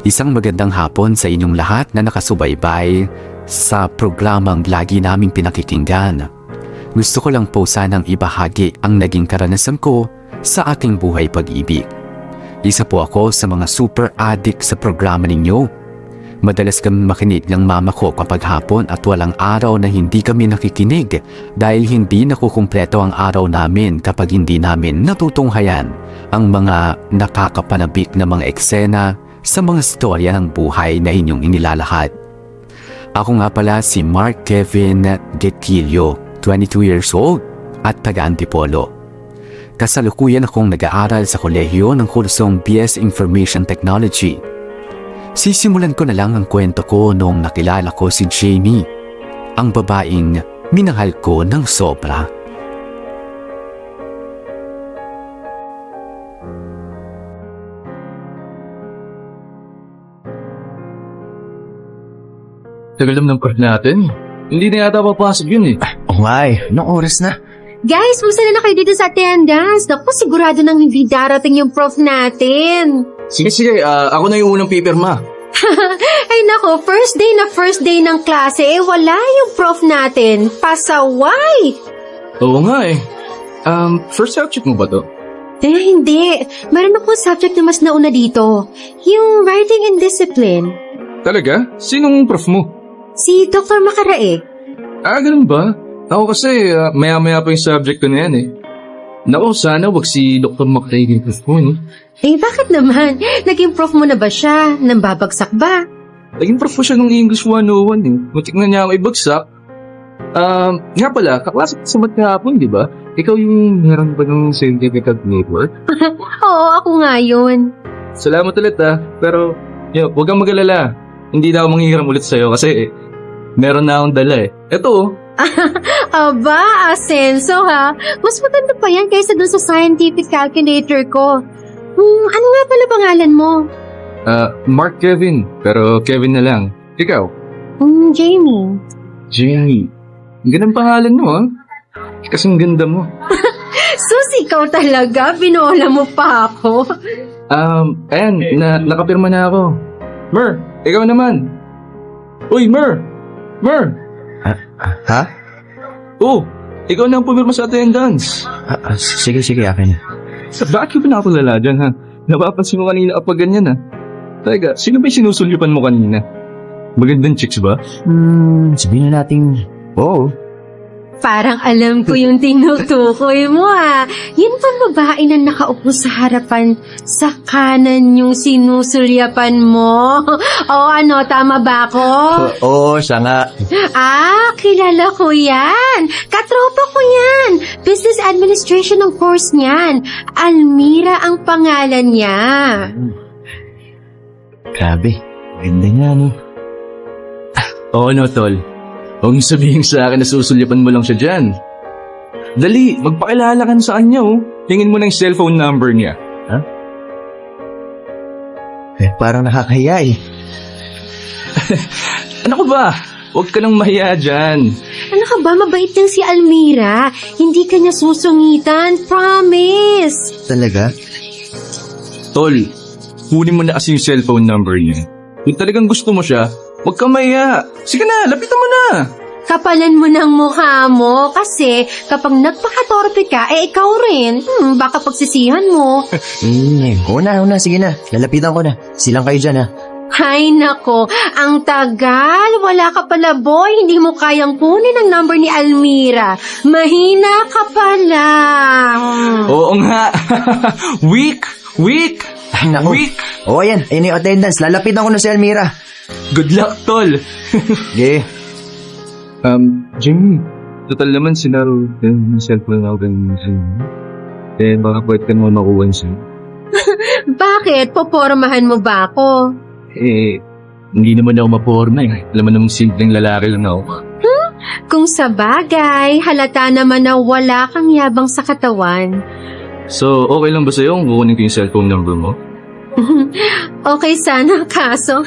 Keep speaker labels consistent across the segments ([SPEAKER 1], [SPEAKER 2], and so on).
[SPEAKER 1] Isang magandang hapon sa inyong lahat na nakasubaybay sa programang lagi naming pinakikinggan. Gusto ko lang po sanang ibahagi ang naging karanasan ko sa aking buhay pag-ibig. Isa po ako sa mga super addict sa programa ninyo. Madalas kami makinig ng mama ko kapag hapon at walang araw na hindi kami nakikinig dahil hindi nakukumpleto ang araw namin kapag hindi namin natutunghayan ang mga nakakapanabik na mga eksena sa mga storya ng buhay na inyong inilalahad. Ako nga pala si Mark Kevin Gequillo, 22 years old at taga-Antipolo. Kasalukuyan akong nag-aaral sa kolehiyo ng kursong BS Information Technology. Sisimulan ko na lang ang kwento ko noong nakilala ko si Jamie, ang babaeng minahal ko ng sobra.
[SPEAKER 2] Tagal naman ng prof natin. Hindi na yata papasok yun eh.
[SPEAKER 3] Oo nga eh. Anong oras na?
[SPEAKER 4] Guys, musta na kayo dito sa attendance? Naku, sigurado nang hindi darating yung prof natin.
[SPEAKER 2] Sige, ako na yung unang pipirma.
[SPEAKER 4] Ay nako, first day ng klase, wala yung prof natin. Pasaway!
[SPEAKER 2] Oo nga eh. First subject mo ba to?
[SPEAKER 4] Hindi. Meron akong subject na mas nauna dito. Yung writing and discipline.
[SPEAKER 2] Talaga? Sinong prof mo?
[SPEAKER 4] Si Dr. Makaraig.
[SPEAKER 2] Ganun ba? Ako kasi, maya-maya pa yung subject ko na yan eh. Naku, sana wag si Dr. McRae yung prof mo, no?
[SPEAKER 4] Bakit naman? Naging prof mo na ba siya? Nambabagsak ba?
[SPEAKER 2] Naging prof ko siya nung English 101 eh. Mutik na niya ako ibagsak. Nga pala, kaklase ka sa mat kahapon, di ba? Ikaw yung meron ba ng scientific network?
[SPEAKER 4] Oo, ako nga yun.
[SPEAKER 2] Salamat ulit pero wag kang mag-alala. Hindi na ako manghihiram ulit sa'yo kasi meron na akong dala eh. Eto
[SPEAKER 4] Aba, asenso ha. Mas maganda pa yan kaysa dun sa scientific calculator ko. Ano nga pala pangalan mo?
[SPEAKER 2] Mark Kevin, pero Kevin na lang. Ikaw?
[SPEAKER 4] Jamie.
[SPEAKER 2] Jamie. Ang gandang pangalan mo Kasing ganda mo.
[SPEAKER 4] Sus, ikaw talaga. Binola mo pa ako.
[SPEAKER 2] Ayan, nakapirma na ako. Mer, ikaw naman. Uy, Mer!
[SPEAKER 3] Ha?
[SPEAKER 2] Oh, ikaw na ang pumirma sa attendance.
[SPEAKER 3] Sige, akin.
[SPEAKER 2] Bakit ka pinapalala dyan, ha? Napapansin mo kanina kapag ganyan, ha? Teka, sino ba yung sinusulyupan mo kanina? Magandang chicks ba?
[SPEAKER 3] Sabihin na natin, oo.
[SPEAKER 4] Parang alam ko yung tinutukoy mo Yun bang babae na nakaupo sa harapan sa kanan yung sinusulyapan mo? Tama ba ako?
[SPEAKER 3] Oo, siya nga.
[SPEAKER 4] Kilala ko yan. Katropa ko yan. Business Administration ang course niyan. Almira ang pangalan niya.
[SPEAKER 3] Grabe, ganda nga, no?
[SPEAKER 2] Oo, no, tol. Huwag niyo sabihin sa akin na susulyapan mo lang siya dyan. Dali, magpakilala ka sa kanya, Tingin mo ng cellphone number niya.
[SPEAKER 3] Ha? Parang nakakahiya, eh.
[SPEAKER 2] Ano ka ba? Huwag ka nang mahiya dyan.
[SPEAKER 4] Ano ka ba? Mabait lang si Almira. Hindi ka niya susungitan. Promise.
[SPEAKER 3] Talaga?
[SPEAKER 2] Tol, kunin mo na kasi yung cellphone number niya. Kung talagang gusto mo siya, huwag kang mahiya. Sige na, lapitan mo na.
[SPEAKER 4] Kapalan mo ng mukha mo kasi kapag nagpakatorpe ka, ikaw rin. Baka pagsisihan mo.
[SPEAKER 3] Una, sige na. Lalapitan ko na. Silang kayo dyan, ha?
[SPEAKER 4] Hay nako, ang tagal. Wala ka pala, boy. Hindi mo kayang kunin ang number ni Almira. Mahina ka pala.
[SPEAKER 2] Oo nga. Weak.
[SPEAKER 3] Ay, naku.
[SPEAKER 2] Weak.
[SPEAKER 3] Oo, yan. Ayun yung attendance. Lalapitan ko na si Almira.
[SPEAKER 2] Good luck, tol.
[SPEAKER 3] Okay.
[SPEAKER 2] Jimmy, total naman sinaro yung cellphone na ako baka pwede ka naman makuha siya.
[SPEAKER 4] Bakit? Popormahan mo ba ako?
[SPEAKER 2] Hindi naman ako maporma Alam mo namang simpleng lalaki lang ako.
[SPEAKER 4] Kung sa bagay, halata naman na wala kang yabang sa katawan.
[SPEAKER 2] So, okay lang ba sa'yo kung kukunin ko yung cellphone number mo?
[SPEAKER 4] Okay sana, kaso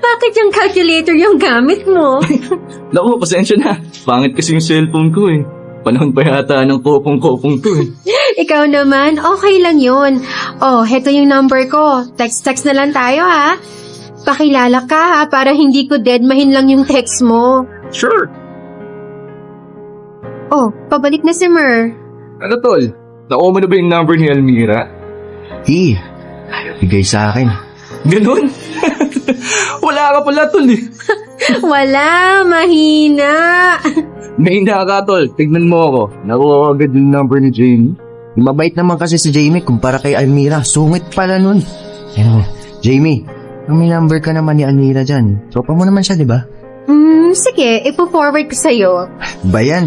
[SPEAKER 4] bakit yung calculator yung gamit mo?
[SPEAKER 2] Naku, pasensya na. Pangit kasi yung cellphone ko Panahon pa yata ng kopong-kopong to
[SPEAKER 4] Ikaw naman, okay lang yun. Oh, heto yung number ko. Text-text na lang tayo, ha? Pakilala ka, ha? Para hindi ko deadmahin lang yung text mo.
[SPEAKER 2] Sure.
[SPEAKER 4] Oh, pabalik na si Mer.
[SPEAKER 2] Ano, tol? Nakuha mo na ba yung number ni Almira?
[SPEAKER 3] Bigay sa akin.
[SPEAKER 2] Ganun? Wala ka pala, tol eh.
[SPEAKER 4] Wala, mahina.
[SPEAKER 2] May ka, tol. Tignan mo ako. Nakuha ko agad yung number ni Jamie.
[SPEAKER 3] Mabait naman kasi si Jamie kumpara kay Almira. Sungit pala nun. Jamie, may number ka naman ni Almira dyan. Tropa mo naman siya, di ba?
[SPEAKER 4] Sige, ipo-forward ko sa'yo.
[SPEAKER 3] Bayan,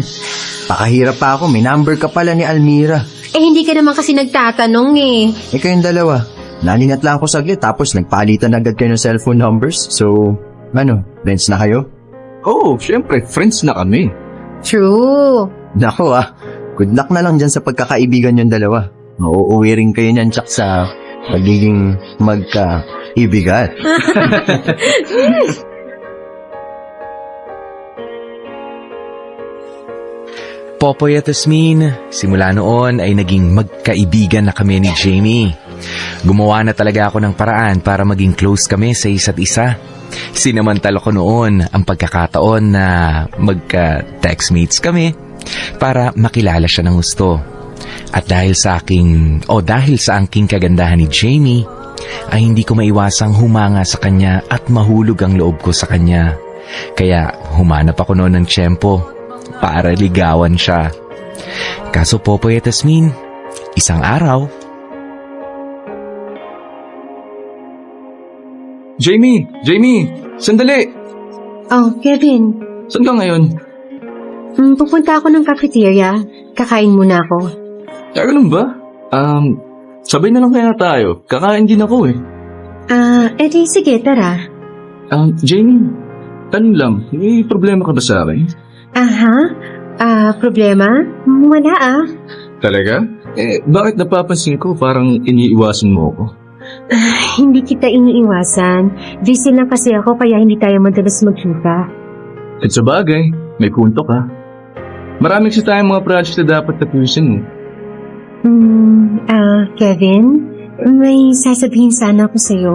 [SPEAKER 3] pakahirap pa ako. May number ka pala ni Almira.
[SPEAKER 4] Eh, hindi ka naman kasi nagtatanong eh.
[SPEAKER 3] Kayong dalawa. Nalingat lang ako saglit tapos nagpalitan agad kayo ng cellphone numbers. So, friends na kayo?
[SPEAKER 2] Oo, syempre. Friends na kami.
[SPEAKER 4] True.
[SPEAKER 3] Nako good luck na lang dyan sa pagkakaibigan yung dalawa. Mauuwi rin kayo niyan tsak sa pagiging magkaibigan.
[SPEAKER 5] Popoy at Asmin, simula noon ay naging magkaibigan na kami ni Jamie. Gumawa na talaga ako ng paraan para maging close kami sa isa't isa. Sinamantala ko noon ang pagkakataon na magka-textmates kami para makilala siya ng gusto. At dahil sa aking kagandahan ni Jamie, ay hindi ko maiwasang humanga sa kanya at mahulog ang loob ko sa kanya. Kaya humanap ako noon ng tiyempo para ligawan siya. Kaso Popoy at Asmin, isang araw...
[SPEAKER 2] Jamie! Sandali!
[SPEAKER 4] Oh, Kevin.
[SPEAKER 2] Saan ka ngayon?
[SPEAKER 4] Pupunta ako ng cafeteria. Kakain muna ako.
[SPEAKER 2] Ganun ba? Sabay na lang kaya tayo. Kakain din ako eh.
[SPEAKER 4] Edi sige, tara.
[SPEAKER 2] Jamie, tanong lang, may problema ka ba sa akin?
[SPEAKER 4] Problema? Wala
[SPEAKER 2] Talaga? Bakit napapansin ko parang iniiwasan mo ako?
[SPEAKER 4] Hindi kita iniiwasan. Busy lang kasi ako kaya hindi tayo madalas magkita.
[SPEAKER 2] At sa bagay, may punto ka. Maraming sa tayong mga projects na dapat tapusin mo.
[SPEAKER 4] Kevin, may sasabihin sana ako sa'yo.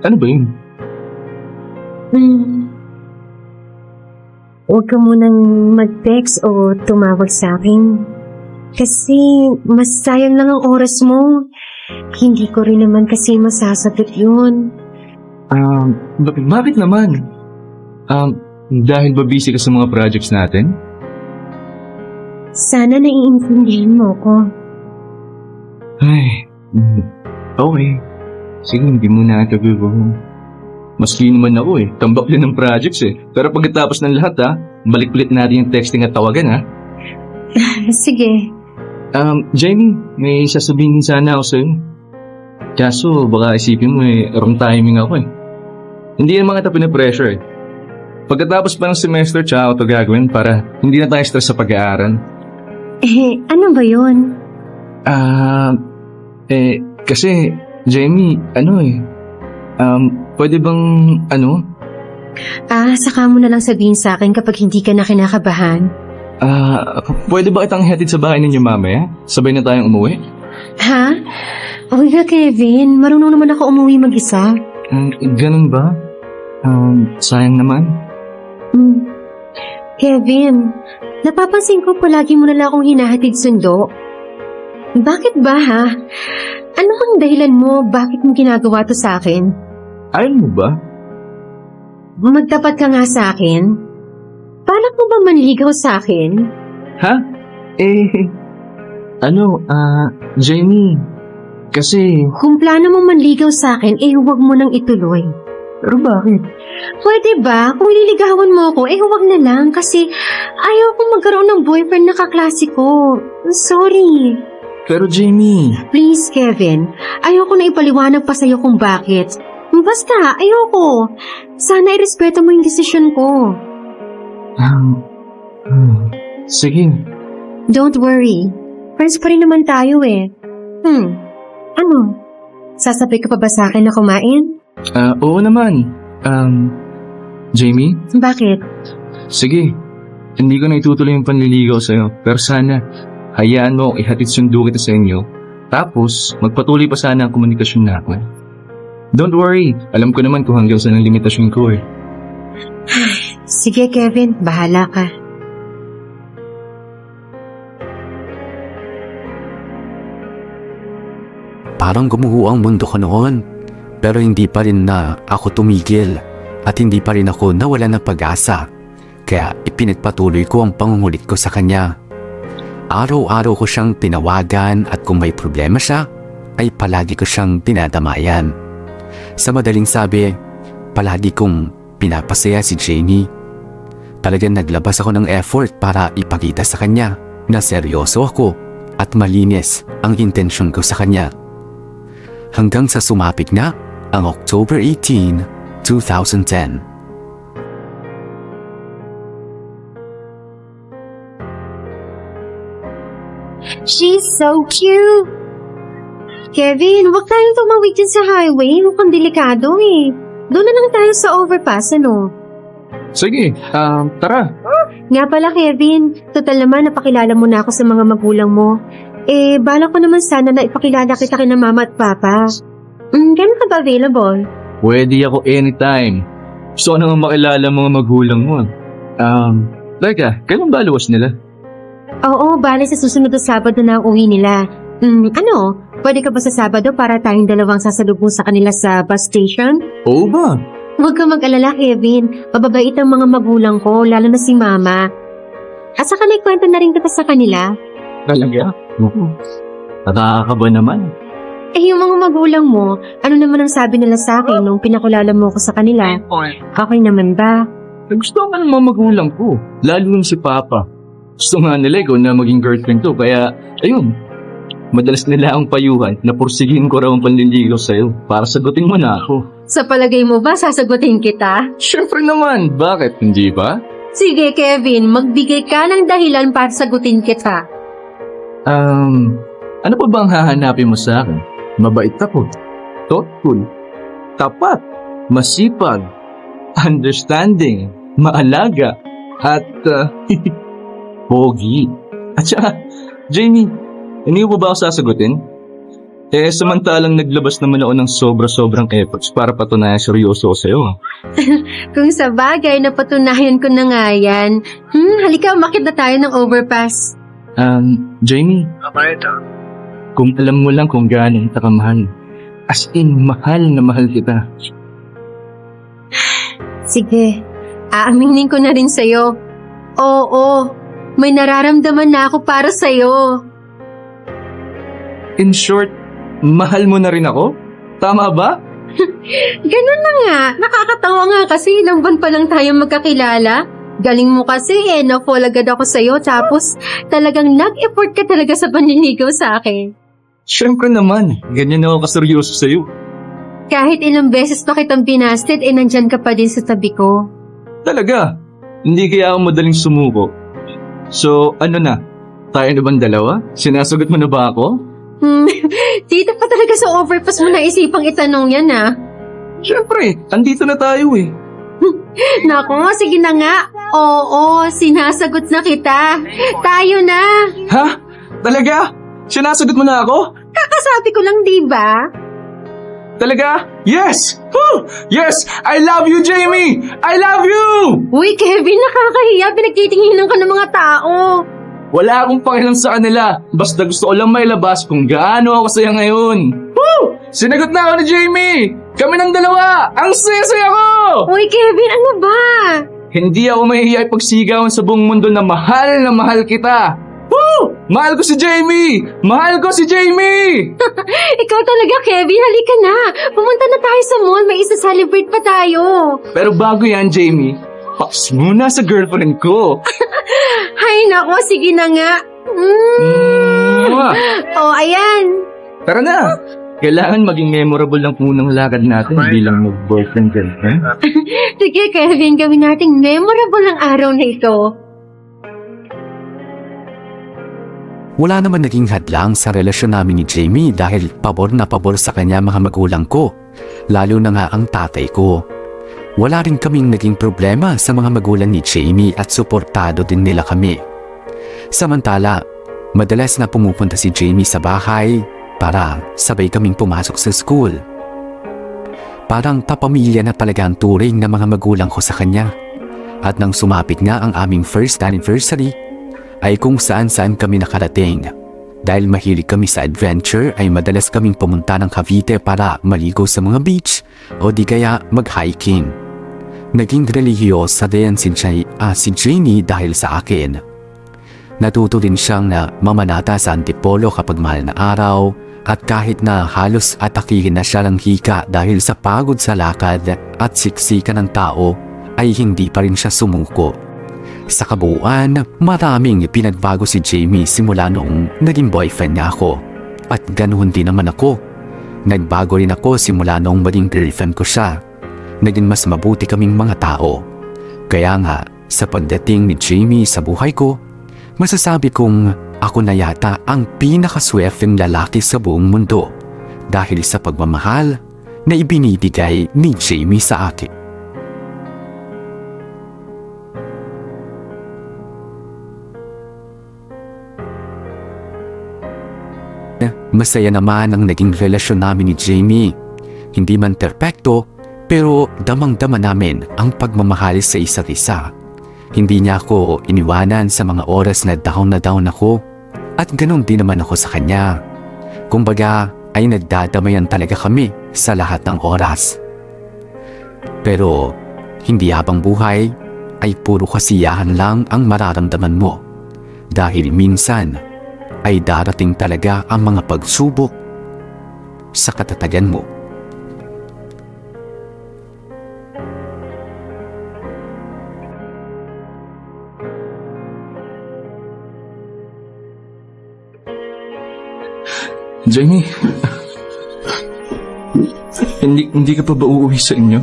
[SPEAKER 2] Ano ba yun?
[SPEAKER 4] Huwag ka munang mag-text o tumawag sa akin. Kasi mas sayang lang ang oras mo. Hindi ko rin naman kasi masasagot yun.
[SPEAKER 2] Bakit naman? Dahil ba busy ka sa mga projects natin?
[SPEAKER 4] Sana naiintindihan mo ko.
[SPEAKER 2] Ay, okay. Sige, hindi mo na kagawin. Maski naman ako tambak din ng projects Pero pagkatapos ng lahat balik ulit natin yung texting at tawagan
[SPEAKER 4] Sige.
[SPEAKER 2] Jamie, may sasabihin sana ako sa'yo. Kaso baka isipin mo wrong timing ako Hindi naman kita pinapressure Pagkatapos pa ng semester tsaka ako ito gagawin para hindi na tayo stress sa pag-aaral.
[SPEAKER 4] Ano ba yun?
[SPEAKER 2] Kasi Jamie, pwede bang
[SPEAKER 4] Saka mo na lang sabihin sa akin kapag hindi ka na kinakabahan.
[SPEAKER 2] Pwede ba kitang hatid sa bahay ninyo mamaya? Sabay na tayong umuwi?
[SPEAKER 4] Ha? Huwag na, Kevin. Marunong naman ako umuwi mag-isa.
[SPEAKER 2] Ganun ba? Sayang naman.
[SPEAKER 4] Kevin, napapansin ko palagi mo na lang akong hinahatid sundo. Bakit ba, ha? Ano ang dahilan mo? Bakit mo ginagawa to sa akin?
[SPEAKER 2] Ayaw mo ba?
[SPEAKER 4] Magtapat ka nga sa akin. Paano mo ba manligaw sa akin?
[SPEAKER 2] Ha? Jamie, kasi...
[SPEAKER 4] Kung plano mo manligaw sa akin, huwag mo nang ituloy.
[SPEAKER 2] Pero bakit?
[SPEAKER 4] Pwede ba? Kung liligawan mo ako, huwag na lang kasi ayaw kong magkaroon ng boyfriend na kaklase ko. Sorry.
[SPEAKER 2] Pero Jamie...
[SPEAKER 4] Please, Kevin. Ayoko na ipaliwanag pa sa'yo kung bakit. Basta, ayoko. Sana irespeto mo yung desisyon ko.
[SPEAKER 2] Sige.
[SPEAKER 4] Don't worry. Friends pa rin naman tayo Ano? Sasabay ka pa ba sa akin na kumain?
[SPEAKER 2] Oo naman. Jamie?
[SPEAKER 4] Bakit?
[SPEAKER 2] Sige. hindi ko na itutuloy yung panliligaw sa'yo. Pero sana, hayaan mo akong ihatid sundo kita sa inyo. Tapos, magpatuloy pa sana ang komunikasyon natin. Don't worry, alam ko naman kung hanggang saan ang limitasyon ko eh.
[SPEAKER 4] Sige, Kevin. Bahala ka.
[SPEAKER 1] Parang gumuho ang mundo ko noon. Pero hindi pa rin na ako tumigil at hindi pa rin ako nawala ng pag-asa. Kaya ipinagpatuloy ko ang pangungulit ko sa kanya. Araw-araw ko siyang tinawagan at kung may problema siya, ay palagi ko siyang dinadamayan. Sa madaling sabi, palagi kong pinapasaya si Jamie. Talagang naglabas ako ng effort para ipakita sa kanya na seryoso ako at malinis ang intensyon ko sa kanya. Hanggang sa sumapit na ang October 18, 2010.
[SPEAKER 4] She's so cute! Kevin, huwag tayong tumawid dyan sa highway. Mukhang delikado eh. Doon na lang tayo sa overpass, ano?
[SPEAKER 2] Sige, tara.
[SPEAKER 4] Nga pala, Kevin. Total naman, napakilala mo na ako sa mga magulang mo. Eh, balak ko naman sana na ipakilala kita kina mama at papa. Kailan ka ba available?
[SPEAKER 2] Pwede ako anytime. Gusto ko naman makilala ang mga magulang mo. Teka, kailan ba luwas nila?
[SPEAKER 4] Oo, bale sa susunod na Sabado na ang uwi nila. Pwede ka ba sa Sabado para tayong dalawang sasalubong sa kanila sa bus station?
[SPEAKER 2] Oo ba?
[SPEAKER 4] Huwag ka mag-alala, Kevin. Mababait ang mga magulang ko, lalo na si Mama. At saka naikwento na rin kita sa kanila.
[SPEAKER 2] Talaga? Oo. Nakakaba naman.
[SPEAKER 4] Eh, yung mga magulang mo, ano naman ang sabi nila sa akin nung pinakulala mo ko sa kanila? Okay naman ba?
[SPEAKER 2] Gusto ka ng mga magulang ko. Lalo yung si Papa. Gusto nga nila ikaw na maging girlfriend ko. Kaya, ayun. Madalas nila ang payuhan na pursigihin ko raw ang panliligaw sa'yo para sagutin mo na ako.
[SPEAKER 4] Sa palagay mo ba, sasagutin kita?
[SPEAKER 2] Siyempre naman. Bakit? Hindi ba?
[SPEAKER 4] Sige, Kevin, magbigay ka ng dahilan para sagutin kita.
[SPEAKER 2] Ano pa bang hahanapin mo sa akin? Mabait ako. Thoughtful. Tapat. Masipag. Understanding. Maalaga. At, pogi. At saka, Jamie, hindi mo ba ako sasagutin? Eh, samantalang naglabas naman ako ng sobra-sobrang efforts para patunayan seryoso ako sa'yo.
[SPEAKER 4] Kung sa bagay, napatunayan ko na nga yan. Halika, umakit na tayo ng overpass.
[SPEAKER 2] Jamie. Kung alam mo lang kung gaano kita kamahal. As in, mahal na mahal kita.
[SPEAKER 4] Sige, aaminin ko na rin sa'yo. Oo, may nararamdaman na ako para sa'yo.
[SPEAKER 2] In short, mahal mo na rin ako? Tama ba?
[SPEAKER 4] Ganun na nga, nakakatawa nga kasi ilang buwan pa lang tayo magkakilala. Galing mo kasi na-fall agad ako sa'yo tapos talagang nag-effort ka talaga sa panliligaw sa akin.
[SPEAKER 2] Siyempre naman, ganyan ako kaseryoso sa'yo.
[SPEAKER 4] Kahit ilang beses pa kitang binasted, nandyan ka pa din sa tabi ko.
[SPEAKER 2] Talaga, hindi kaya ako madaling sumuko. So, ano na? Tayo na bang dalawa? Sinasagot mo na ba ako?
[SPEAKER 4] Dito pa talaga sa overpass mo naisipang itanong yan
[SPEAKER 2] Siyempre, andito na tayo eh.
[SPEAKER 4] Naku, sige na nga. Oo, sinasagot na kita. Tayo na.
[SPEAKER 2] Ha? Talaga? Sinasagot mo na ako?
[SPEAKER 4] Kakasabi ko lang, di ba?
[SPEAKER 2] Talaga? Yes! Woo! Yes! I love you, Jamie! I love you!
[SPEAKER 4] Uy, Kevin, nakakahiya. Pinagtitinginan ka ng mga tao.
[SPEAKER 2] Wala akong pakialam sa kanila. Basta gusto ko lang mailabas kung gaano ako saya ngayon. Woo! Sinagot na ako ni Jamie! Kami ng dalawa! Ang saya-saya ko!
[SPEAKER 4] Uy, Kevin, ano ba?
[SPEAKER 2] Hindi ako mahihiya ipagsigawan sa buong mundo na mahal kita. Woo! Mahal ko si Jamie! Mahal ko si Jamie!
[SPEAKER 4] Ikaw talaga, Kevin. Halika na. Pumunta na tayo sa mall. May isa-celebrate pa tayo.
[SPEAKER 2] Pero bago yan, Jamie, paps muna sa girlfriend ko.
[SPEAKER 4] Hay nako, sige na nga. Oh, ayan.
[SPEAKER 2] Tara na! Kailangan maging memorable lang punang lakad natin bilang mag-boyfriend-girlfriend.
[SPEAKER 4] Sige, Kevin, gawin nating memorable ang araw na ito.
[SPEAKER 1] Wala naman naging hadlang sa relasyon namin ni Jamie dahil pabor na pabor sa kanya mga magulang ko, lalo na nga ang tatay ko. Wala rin kaming naging problema sa mga magulang ni Jamie at suportado din nila kami. Samantala, madalas na pumupunta si Jamie sa bahay para sabay kaming pumasok sa school. Parang kapamilya na talaga ang turing ng mga magulang ko sa kanya. At nang sumapit nga ang aming first anniversary, ay kung saan-saan kami nakarating. Dahil mahilig kami sa adventure ay madalas kaming pumunta ng Cavite para maligo sa mga beach o di kaya mag-hiking. Naging relihiyosa din si Jamie dahil sa akin. Natuto din siyang na mamanata sa antipolo kapag mahal na araw at kahit na halos atakihin na siya ng hika dahil sa pagod sa lakad at siksikan ng tao ay hindi pa rin siya sumuko. Sa kabuuan, maraming pinagbago si Jamie simula noong naging boyfriend niya ako. At ganoon din naman ako. Nagbago rin ako simula noong maging girlfriend ko siya. Naging mas mabuti kaming mga tao. Kaya nga, sa pagdating ni Jamie sa buhay ko, masasabi kong ako na yata ang pinakaswerteng lalaki sa buong mundo dahil sa pagmamahal na ibinibigay ni Jamie sa akin. Masaya naman ang naging relasyon namin ni Jamie. Hindi man perpekto, pero damang-dama namin ang pagmamahal sa isa't isa. Hindi niya ako iniwanan sa mga oras na down ako at ganun din naman ako sa kanya. Kumbaga ay nagdadamayan talaga kami sa lahat ng oras. Pero hindi habang buhay ay puro kasiyahan lang ang mararamdaman mo. Dahil minsan ay darating talaga ang mga pagsubok sa katatagan mo.
[SPEAKER 2] Jamie, hindi ka pa ba uuwi sa inyo?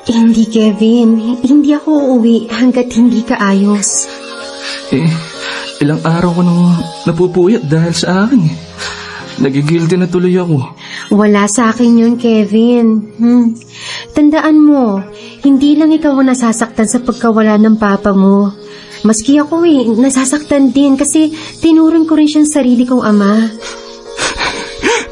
[SPEAKER 4] Hindi, Kevin. Hindi ako uuwi hanggat hindi ka ayos.
[SPEAKER 2] Ilang araw ko nang napupuyat dahil sa akin. Nagigilty na tuloy ako.
[SPEAKER 4] Wala sa akin yun, Kevin. Tandaan mo, hindi lang ikaw ang nasasaktan sa pagkawala ng papa mo. Maski ako nasasaktan din kasi tinuring ko rin siyang sarili kong ama.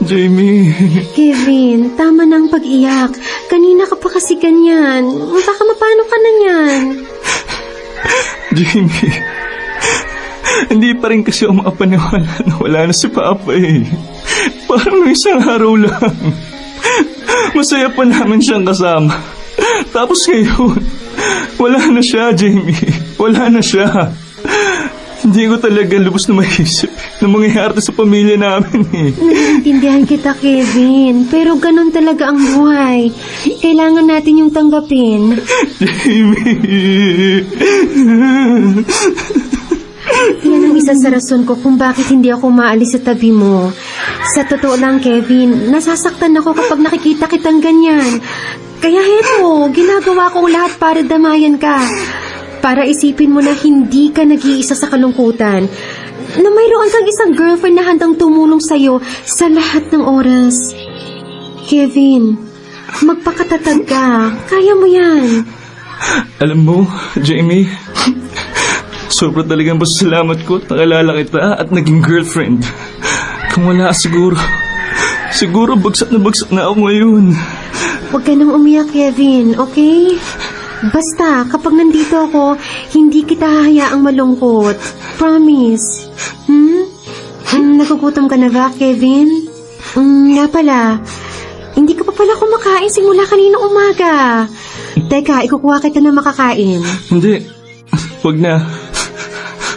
[SPEAKER 2] Jamie.
[SPEAKER 4] Kevin, tama na ang pag-iyak. Kanina ka pa kasi ganyan. Baka mapano ka na yan.
[SPEAKER 2] Jamie, hindi pa rin kasi ako makapaniwala na wala na si Papa eh. Parang isang araw lang. Masaya pa namin siyang kasama. Tapos ngayon, wala na siya, Jamie. Wala na siya. Hindi ko talaga lubos na maisip na mangyayari sa pamilya namin eh.
[SPEAKER 4] Naiintindihan kita, Kevin. Pero ganun talaga ang buhay. Kailangan natin yung tanggapin.
[SPEAKER 2] Jamie.
[SPEAKER 4] Yan ang isa sa rason ko kung bakit hindi ako maalis sa tabi mo. Sa totoo lang, Kevin, nasasaktan ako kapag nakikita kitang ganyan. Kaya heto, ginagawa ko lahat para damayan ka. Para isipin mo na hindi ka nag-iisa sa kalungkutan. Na mayroon kang isang girlfriend na handang tumulong sa'yo sa lahat ng oras. Kevin, magpakatatag ka. Kaya mo yan.
[SPEAKER 2] Alam mo, Jamie, sobrang talagang pasalamat ko at nakalala kita at naging girlfriend. Kung wala siguro bagsak na ako ngayon.
[SPEAKER 4] Huwag ka nang umiyak, Kevin, okay? Basta, kapag nandito ako, hindi kita hahayaang malungkot. Promise. Nagugutom ka na ba, Kevin? Nga pala, hindi ka pa pala kumakain simula kanina umaga. Teka, ikukuha kita na makakain.
[SPEAKER 2] Hindi, wag na.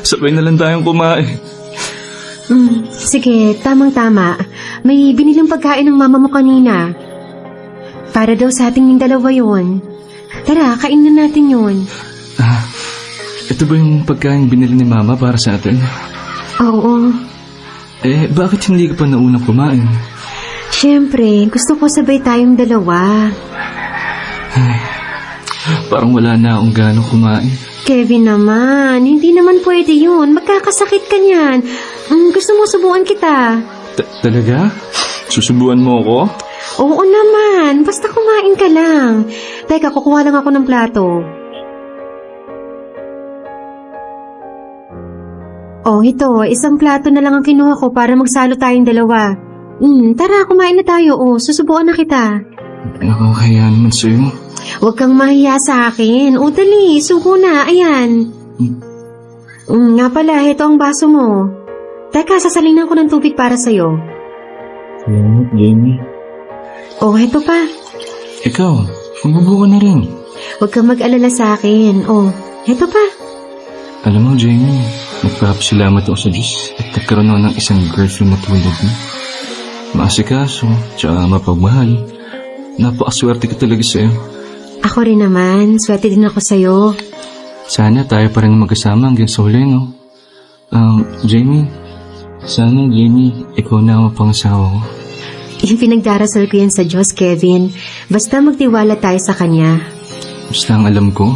[SPEAKER 2] Sabay na lang tayong kumain.
[SPEAKER 4] Sige, tamang-tama. May binilang pagkain ng mama mo kanina. Para daw sa ating dalawa yun. Tara, kain na natin yun.
[SPEAKER 2] Ito ba yung pagkain binili ni Mama para sa atin?
[SPEAKER 4] Oo.
[SPEAKER 2] Bakit hindi ka pa naunang kumain?
[SPEAKER 4] Siyempre, gusto ko sabay tayong dalawa.
[SPEAKER 2] Parang wala na akong ganong kumain.
[SPEAKER 4] Kevin naman, hindi naman pwede yun. Magkakasakit ka niyan. Gusto mo subukan kita?
[SPEAKER 2] Talaga? Susubuan mo ako?
[SPEAKER 4] Oo naman, basta kumain ka lang. Teka, kukuha lang ako ng plato. Oh, ito, isang plato na lang ang kinuha ko para magsalo tayong dalawa. Tara, kumain na tayo. Oh, susubuan na kita.
[SPEAKER 2] Nakakaya naman sa'yo.
[SPEAKER 4] Huwag kang mahiya sa akin. O, dali, suko na. Ayan. Nga pala, ito ang baso mo. Teka, sasalinan ko ng tubig para sa'yo.
[SPEAKER 2] Salamat, Jamie.
[SPEAKER 4] Oh, ito pa.
[SPEAKER 2] Ikaw, umubo ka na rin.
[SPEAKER 4] Huwag kang mag-alala sa akin. Oh, ito pa.
[SPEAKER 2] Alam mo, Jamie, nagpapasalamat ako sa Diyos at nagkaroon ako ng isang girlfriend na tulad mo. Maasikaso, tsaka mapagmahal. Napakaswerte ka talaga sa'yo.
[SPEAKER 4] Ako rin naman. Swerte din ako sa'yo.
[SPEAKER 2] Sana tayo pa rin magkasama hanggang sa huli, no? Jamie, sana, Jamie, ikaw na ang pangasawa ko.
[SPEAKER 4] Yung pinagdarasal ko yan sa Diyos, Kevin. Basta magtiwala tayo sa Kanya.
[SPEAKER 2] Basta ang alam ko,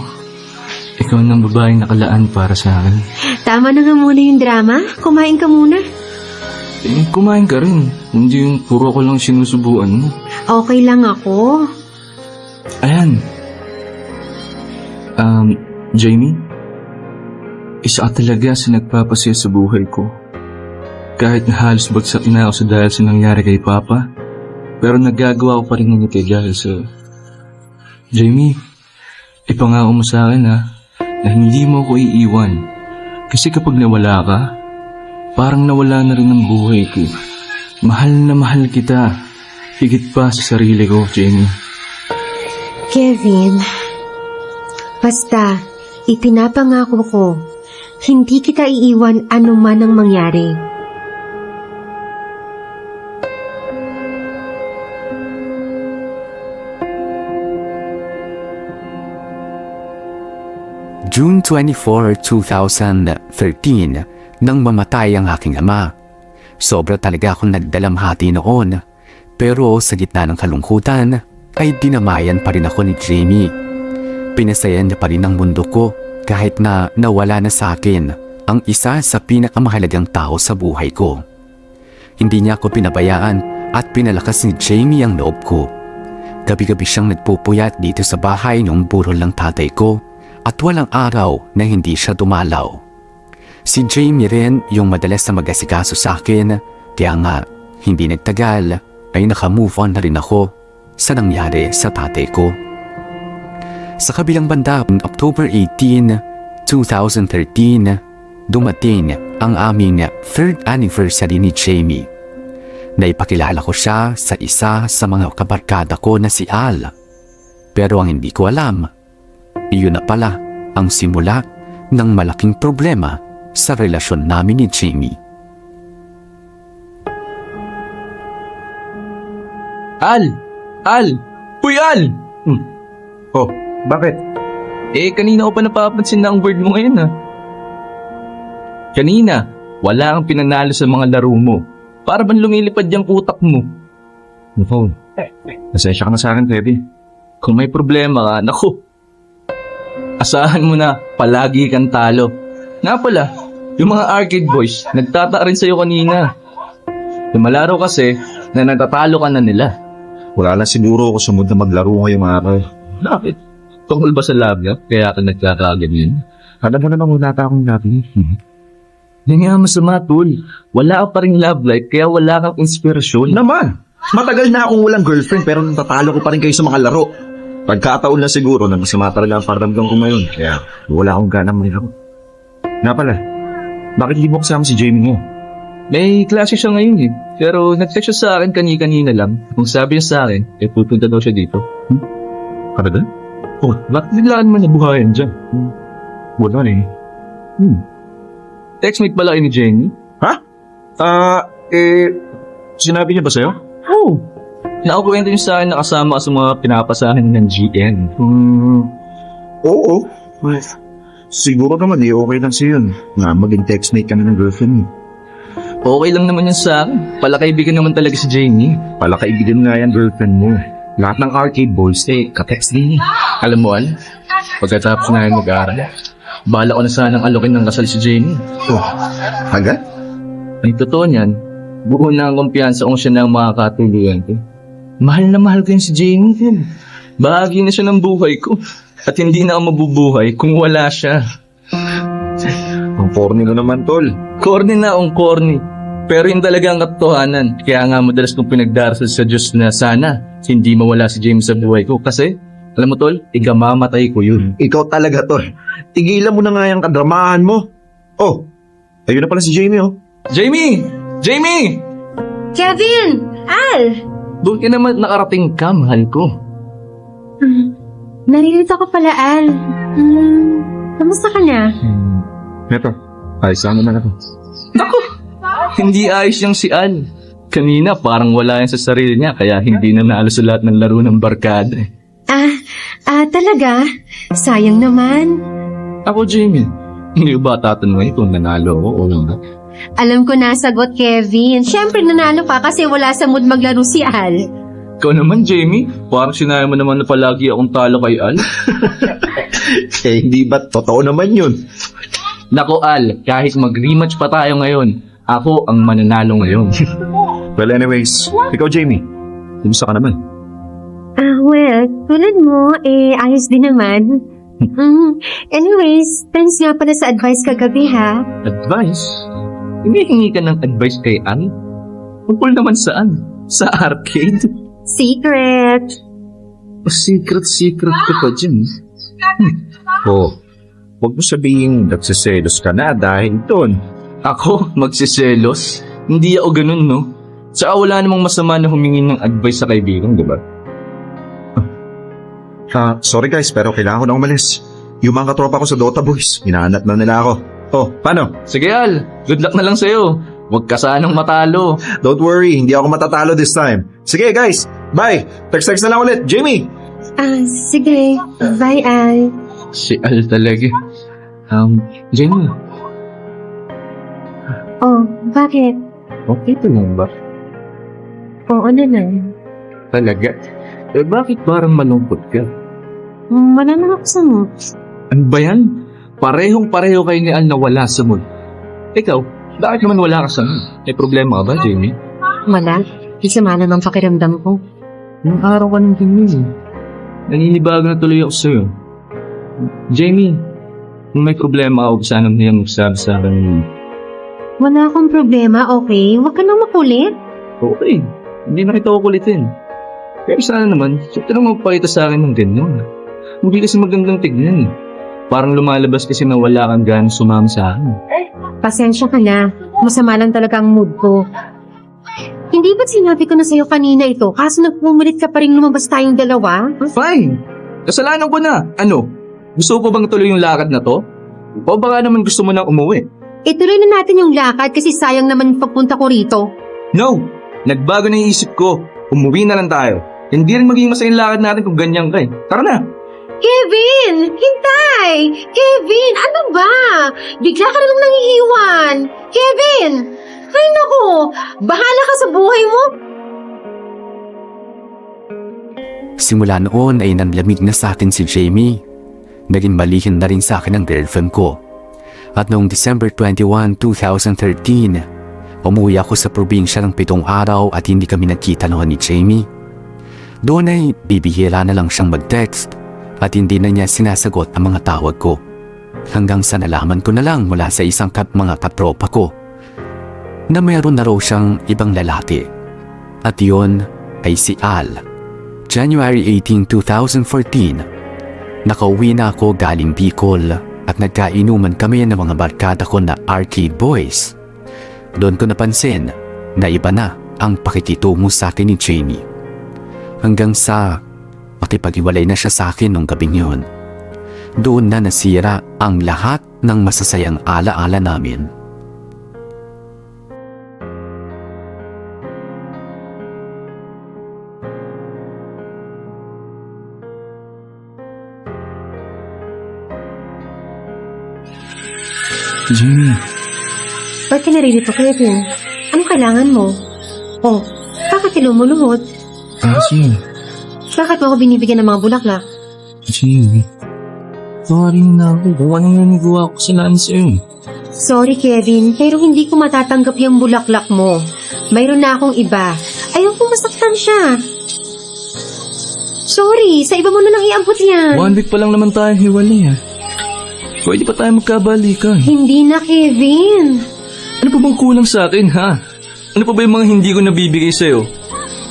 [SPEAKER 2] ikaw ang babaeng nakalaan para sa akin.
[SPEAKER 4] Tama na nga muna yung drama. Kumain ka muna.
[SPEAKER 2] Kumain ka rin. Hindi yung puro ko lang sinusubuan mo.
[SPEAKER 4] Okay lang ako.
[SPEAKER 2] Ayan. Jamie, isa ka talaga sa nagpapasaya sa buhay ko. Kahit na halos bagsak na ako sa dahil sa nangyari kay Papa, pero nagagawa ko pa rin ng ngiti dahil sa... Jamie, ipangako mo sa akin na hindi mo ko iiwan. Kasi kapag nawala ka, parang nawala na rin ang buhay ko. Mahal na mahal kita. Higit pa sa sarili ko, Jamie.
[SPEAKER 4] Kevin, basta, ipinapangako ko, hindi kita iiwan anuman ang mangyari.
[SPEAKER 1] June 24, 2013, nang mamatay ang aking ama. Sobra talaga akong nagdalamhati noon. Pero sa gitna ng kalungkutan, ay dinamayan pa rin ako ni Jamie. Pinasayan niya pa rin ang mundo ko kahit na nawala na sa akin ang isa sa pinakamahalagang tao sa buhay ko. Hindi niya ako pinabayaan at pinalakas ni Jamie ang loob ko. Gabi-gabi siyang nagpupuyat dito sa bahay noong burol ng tatay ko at walang araw na hindi siya dumalaw. Si Jamie rin yung madalas na mag-asikaso sa akin, kaya nga hindi nagtagal ay naka-move on na rin ako sa nangyari sa tatay ko. Sa kabilang banda, October 18, 2013, dumating ang aming 3rd anniversary ni Jamie. Naipakilala ko siya sa isa sa mga kabarkada ko na si Al. Pero ang hindi ko alam, iyon na pala ang simula ng malaking problema sa relasyon namin ni Jamie.
[SPEAKER 2] Al! Uy, Al!
[SPEAKER 3] Oh, bakit?
[SPEAKER 2] Kanina ko pa napapansin na ang word mo ngayon, Kanina, wala kang pinanalo sa mga laro mo. Para bang lumilipad yung utak mo?
[SPEAKER 3] Naku, nasensya ka na sa akin, Teddy.
[SPEAKER 2] Kung may problema ka, naku. Asahan mo na, palagi kang talo. Nga pala, yung mga arcade boys, nagtata rin sa'yo kanina. Lumalaro kasi na natatalo ka na nila.
[SPEAKER 3] Wala lang siguro ako sa mood na maglaro ngayong araw.
[SPEAKER 2] Bakit? Tungkol ba sa love niya? Kaya ka nagkakaganyan?
[SPEAKER 3] Alam mo naman wala akong labi.
[SPEAKER 2] Hindi nga masama, tol. Wala ka pa rin love life, kaya wala kang inspirasyon.
[SPEAKER 6] Naman! Matagal na akong walang girlfriend pero natatalo ko pa rin kayo sa mga laro. Pagkataon na siguro na masama talaga ang paramdam ko ngayon. Kaya wala akong ganang manilaro. Nga pala, bakit hindi mo kasama si Jamie ngayon?
[SPEAKER 2] May klase siya ngayon Pero nag-text siya sa akin kanina lang. Kung sabi niya sa akin, pupunta daw siya dito.
[SPEAKER 6] Talaga?
[SPEAKER 2] Oh, bakit biglaan mo nabuhayan dyan?
[SPEAKER 6] Wala eh.
[SPEAKER 2] Textmate pala kayo ni Jenny?
[SPEAKER 6] Sinabi niya ba sa'yo?
[SPEAKER 2] Oo. Nakukwento niya sa akin na kasama ka sa mga pinapasahan ng GN.
[SPEAKER 6] Oo. Siguro naman okay lang siya yun. Nga maging textmate ka na ng girlfriend mo.
[SPEAKER 2] Okay lang naman yan sa akin. Palakaibigan naman talaga si Jenny.
[SPEAKER 6] Palakaibigan nga yan girlfriend mo. Lahat ng arcade boys, ka-text din.
[SPEAKER 2] Alam mo, Al, pagkatapos na yan mag-aaral, bala ko na sanang alokin ng kasal si Jenny.
[SPEAKER 6] Agad?
[SPEAKER 2] Ang totoo niyan, buo na ang kumpiyansa kung siya na ang makakatuluyan ko. Mahal na mahal ko yun si Jamie din. Bahagi na siya ng buhay ko. At hindi na ako mabubuhay kung wala siya.
[SPEAKER 6] Ang corny na naman, tol.
[SPEAKER 2] Corny na ang corny. Pero yun talaga ang katotohanan. Kaya nga madalas kong pinagdarasal sa Diyos na sana hindi mawala si James sa buhay ko. Kasi, alam mo tol, igamamatay ko yun.
[SPEAKER 6] Ikaw talaga, tol. Tigilan mo na nga yung kadramahan mo. Oh, ayun na pala si Jamie, oh.
[SPEAKER 2] Jamie! Jamie!
[SPEAKER 4] Kevin! Al!
[SPEAKER 2] Doon ka naman nakarating ka, mahal ko.
[SPEAKER 4] Naririto ko pala, Al. Kamusta ka na?
[SPEAKER 6] Neto, ayos lang naman ako.
[SPEAKER 2] Naku! Hindi ayos yung si Al. Kanina parang wala yan sa sarili niya kaya hindi na naalo sa lahat ng laro ng barkada.
[SPEAKER 4] Talaga? Sayang naman.
[SPEAKER 2] Ako, Jamie, hindi ba tatanungin kung nanalo ako o wala?
[SPEAKER 4] Alam ko na sagot, Kevin. Siyempre nanalo ka kasi wala sa mood maglaro si Al.
[SPEAKER 2] Ikaw naman, Jamie, parang sinaya mo naman na palagi akong talo kay Al.
[SPEAKER 6] Eh, hindi ba totoo naman yun?
[SPEAKER 2] Nako, Al, kahit mag-rematch pa tayo ngayon, ako ang mananalo ngayon.
[SPEAKER 6] Well, anyways, ikaw, Jamie, kumusta ka naman?
[SPEAKER 4] Well, tulad mo, ayos din naman. Anyways, thanks nga pala sa advice kagabi, ha?
[SPEAKER 2] Advice? Hinihingi ka ng advice kay Al? Tungkol naman saan? Sa arcade?
[SPEAKER 4] Secret.
[SPEAKER 2] Secret ka pa dyan.
[SPEAKER 6] Oh, huwag mo sabihin nagsiselos ka na dahil doon.
[SPEAKER 2] Ako? Magsiselos? Hindi ako ganun, no? Tsaka wala namang masama na humingi ng advice sa kaibigan, di ba?
[SPEAKER 6] Sorry guys, pero kailangan ko na umalis. Yung mga katropa ko sa Dota Boys, hinahanap na nila ako. Oh, paano?
[SPEAKER 2] Sige, Al. Good luck na lang sa'yo. Huwag ka sanang matalo.
[SPEAKER 6] Don't worry, hindi ako matatalo this time. Sige guys, bye! Text na lang ulit, Jamie!
[SPEAKER 4] Sige. Bye, Al.
[SPEAKER 2] Si Al talaga. Jamie,
[SPEAKER 4] Oh, bakit?
[SPEAKER 2] okay ka lang ba?
[SPEAKER 4] Oo naman.
[SPEAKER 2] Talaga? Bakit parang malungkot ka?
[SPEAKER 4] Wala na ako sa mood.
[SPEAKER 2] Ano ba yan? Parehong-pareho kayo ni Al na wala sa mood. Ikaw, bakit naman wala ka sa mood? May problema ka ba, Jamie?
[SPEAKER 4] Wala. Isama na ng pakiramdam ko.
[SPEAKER 2] Nung araw ka ng tingin. Naninibago na tuloy ako sa'yo. Jamie, kung may problema ka, sana mo niyang magsabi sa akin.
[SPEAKER 4] Wala akong problema, okay? Huwag ka nang makulit.
[SPEAKER 2] Okay, hindi na kita kukulitin. Pero sana naman, siya naman magpakita sa akin ng ganyan. Hindi kasi magandang tignan. Parang lumalabas kasi na wala kang ganang sumama sa akin.
[SPEAKER 4] Pasensya ka na. Masama lang talaga ang mood ko. Hindi ba't sinabi ko na sa'yo kanina ito, kaso nagpumulit ka pa rin lumabas tayong dalawa?
[SPEAKER 2] Fine! Kasalanan ko na. Ano? Gusto ko bang tuloy yung lakad na to? O baka naman gusto mo na umuwi?
[SPEAKER 4] Ituloy na natin yung lakad kasi sayang naman yung pagpunta ko rito.
[SPEAKER 2] No! Nagbago na yung isip ko. Umuwi na lang tayo. Hindi rin magiging masayang lakad natin kung ganyan ka eh. Tara na!
[SPEAKER 4] Kevin! Hintay! Kevin! Ano ba? Bigla ka na lang nangiiwan! Kevin! Ay naku! Bahala ka sa buhay mo!
[SPEAKER 1] Simula noon ay nanlamig na sa akin si Jamie. Naging malihin na rin sa akin ang girlfriend ko. At noong December 21, 2013, umuwi ako sa probinsya ng 7 araw at hindi kami nagkita noon ni Jamie. Doon ay bibihira na lang siyang mag-text at hindi na niya sinasagot ang mga tawag ko. Hanggang sa nalaman ko na lang mula sa isang mga katropa ko na mayroon na raw siyang ibang lalaki. At yun ay si Al. January 18, 2014, nakauwi na ako galing Bicol at nagkainuman kami ng mga barkada ko na Arcade Boys. Doon ko napansin na iba na ang pakikitungo sa akin ni Jamie. Hanggang sa makipag-iwalay na siya sa akin nung gabing yun. Doon na nasira ang lahat ng masasayang alaala namin.
[SPEAKER 2] Jamie,
[SPEAKER 4] Ba't ka naririto, Kevin? Anong kailangan mo? Oh, bakit ka lumuluhod?
[SPEAKER 2] Jamie,
[SPEAKER 4] Bakit mo ako binibigyan ng mga bulaklak?
[SPEAKER 2] Jamie. Sorry na ako kung anong nanagawa ko sa naan sa'yo.
[SPEAKER 4] Sorry, Kevin, pero hindi ko matatanggap yung bulaklak mo. Mayroon na akong iba. Ayaw ko masaktan siya. Sorry, sa iba mo na lang iambot yan.
[SPEAKER 2] 1 week pa lang naman tayo hiwalay Pwede pa tayo magkabalikan.
[SPEAKER 4] Hindi na, Kevin.
[SPEAKER 2] Ano pa bang kulang sa akin, ha? Ano pa ba yung mga hindi ko nabibigay sa'yo?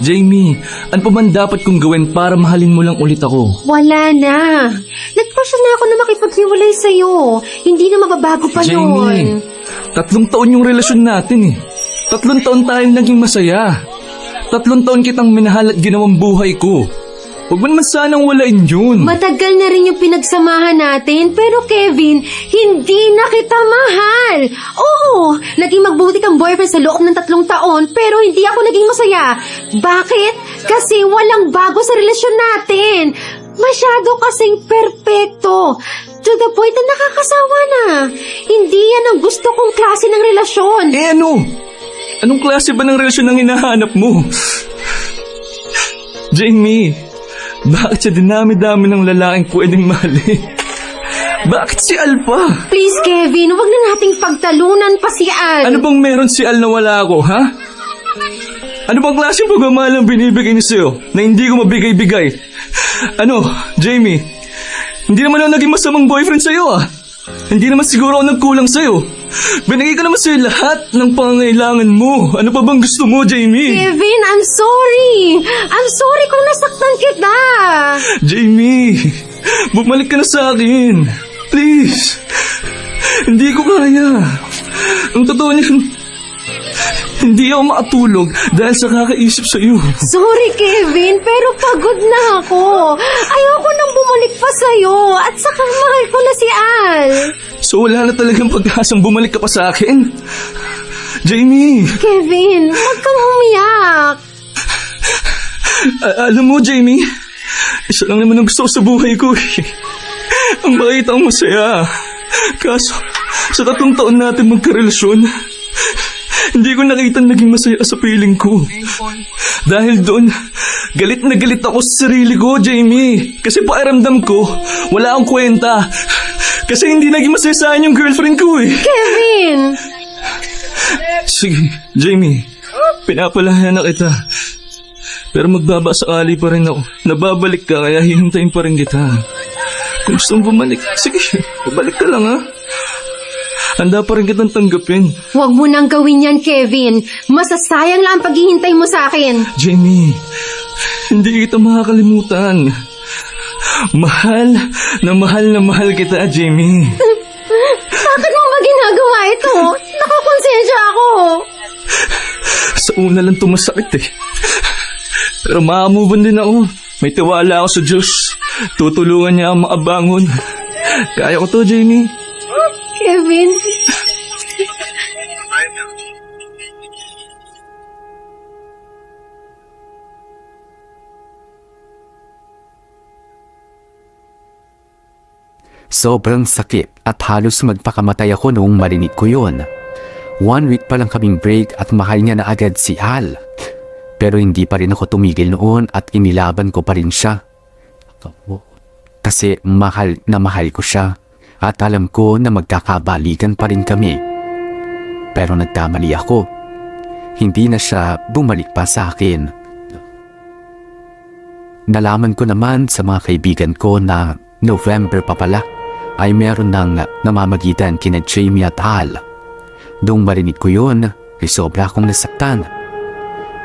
[SPEAKER 2] Jamie, ano pa man dapat kong gawin para mahalin mo lang ulit ako?
[SPEAKER 4] Wala na. Nag-pressure na ako na makipaghiwalay sa'yo. Hindi na mababago pa
[SPEAKER 2] Jamie,
[SPEAKER 4] yun.
[SPEAKER 2] 3 taon yung relasyon natin 3 taon tayong naging masaya. 3 taon kitang minahal at ginawang buhay ko. Huwag mo naman sanang walain yun.
[SPEAKER 4] Matagal na rin yung pinagsamahan natin, pero Kevin, hindi na kita mahal. Oo, naging magbuti kang boyfriend sa loob ng 3 taon, pero hindi ako naging masaya. Bakit? Kasi walang bago sa relasyon natin. Masyado kasing perpekto. To the point na nakakasawa na. Hindi yan ang gusto kong klase ng relasyon.
[SPEAKER 2] Ano? Anong klase ba ng relasyon ang hinahanap mo? Jamie, bakit sa dinami-dami ng lalaking pwedeng mahalin? Bakit si Al pa?
[SPEAKER 4] Please, Kevin, huwag na nating pagtalunan pa si Al.
[SPEAKER 2] Ano bang meron si Al na wala ako, ha? Ano bang klaseng pagmamahal ang binibigay niya sa'yo na hindi ko mabigay-bigay? Ano, Jamie? Hindi naman ako naging masamang boyfriend sa'yo, Hindi naman siguro ako nagkulang sa'yo. Binigay ko naman sa'yo lahat ng pangangailangan mo. Ano pa bang gusto mo, Jamie?
[SPEAKER 4] Kevin, I'm sorry. I'm sorry kung nasaktan kita.
[SPEAKER 2] Jamie, bumalik ka na sa akin. Please. Hindi ko kaya. Ang totoo niyan, hindi ako makatulog dahil sa kakaisip sa'yo.
[SPEAKER 4] Sorry, Kevin, pero pagod na ako. Ayoko nang bumalik pa sa'yo at saka mahal ko na si Al.
[SPEAKER 2] So wala na talagang pag-asang bumalik ka pa sa akin? Jamie!
[SPEAKER 4] Kevin, huwag kang umiyak.
[SPEAKER 2] Alam mo, Jamie, isa lang naman ang gusto ko sa buhay ko ang makita ang masaya. Kaso, sa 3 taon natin magkarelasyon, hindi ko nakita naging masaya sa piling ko. Dahil doon, galit na galit ako sa sarili ko, Jamie. Kasi pakiramdam ko, wala akong kwenta. Kasi hindi naging masaya sa akin yung girlfriend ko
[SPEAKER 4] Kevin!
[SPEAKER 2] Sige, Jamie, pinapalaya na kita. Pero magbabasakali pa rin ako. Nababalik ka, kaya hihintayin pa rin kita. Kung gusto mong bumalik, sige, bumalik ka lang Handa pa rin kitang tanggapin.
[SPEAKER 4] Huwag mo nang gawin yan, Kevin. Masasayang lang ang paghihintay mo sa akin.
[SPEAKER 2] Jamie, hindi kita makakalimutan. Mahal na mahal kita, Jamie.
[SPEAKER 4] Bakit mo ba ginagawa ito? Nakakonsensya ako.
[SPEAKER 2] Sa una lang tumasakit Pero makamuban din ako. May tiwala ako sa Diyos. Tutulungan niya ang makabangon. Kaya ko to, Jamie.
[SPEAKER 4] Kevin.
[SPEAKER 1] Sobrang sakit at halos magpakamatay ako noong marinig ko yun. 1 week pa lang kaming break at mahal niya na agad si Al. Pero hindi pa rin ako tumigil noon at inilaban ko pa rin siya. Kasi mahal na mahal ko siya at alam ko na magkakabalikan pa rin kami. Pero nagkamali ako. Hindi na siya bumalik pa sa akin. Nalaman ko naman sa mga kaibigan ko na November pa pala ay meron ng namamagitan kina Jamie at Al. Noong marinig ko yun, ay sobra akong nasaktan.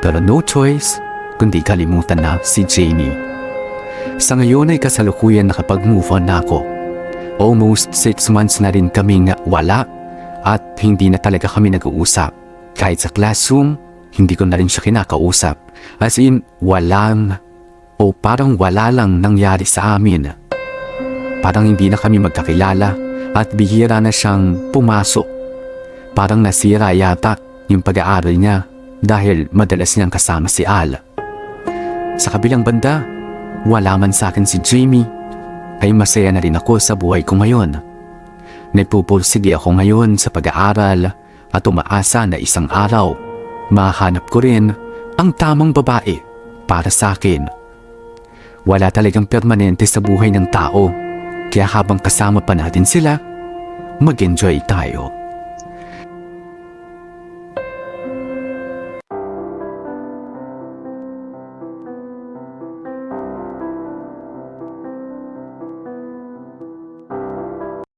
[SPEAKER 1] Pero no choice, kundi kalimutan na si Jamie. Sa ngayon ay kasalukuyan nakapag-move on na ako. Almost 6 months na rin kaming wala at hindi na talaga kami nag-uusap. Kahit sa classroom, hindi ko na rin siya kinakausap. As in, parang wala lang nangyari sa amin. Parang hindi na kami magkakilala at bihira na siyang pumasok. Parang nasira yata yung pag-aaral niya dahil madalas niyang kasama si Al. Sa kabilang banda, wala man sa akin si Jamie, ay masaya na rin ako sa buhay ko ngayon. Nagpupursige ako ngayon sa pag-aaral at umaasa na isang araw, mahanap ko rin ang tamang babae para sa akin. Wala talagang permanente sa buhay ng tao, kaya habang kasama pa natin sila, mag-enjoy tayo.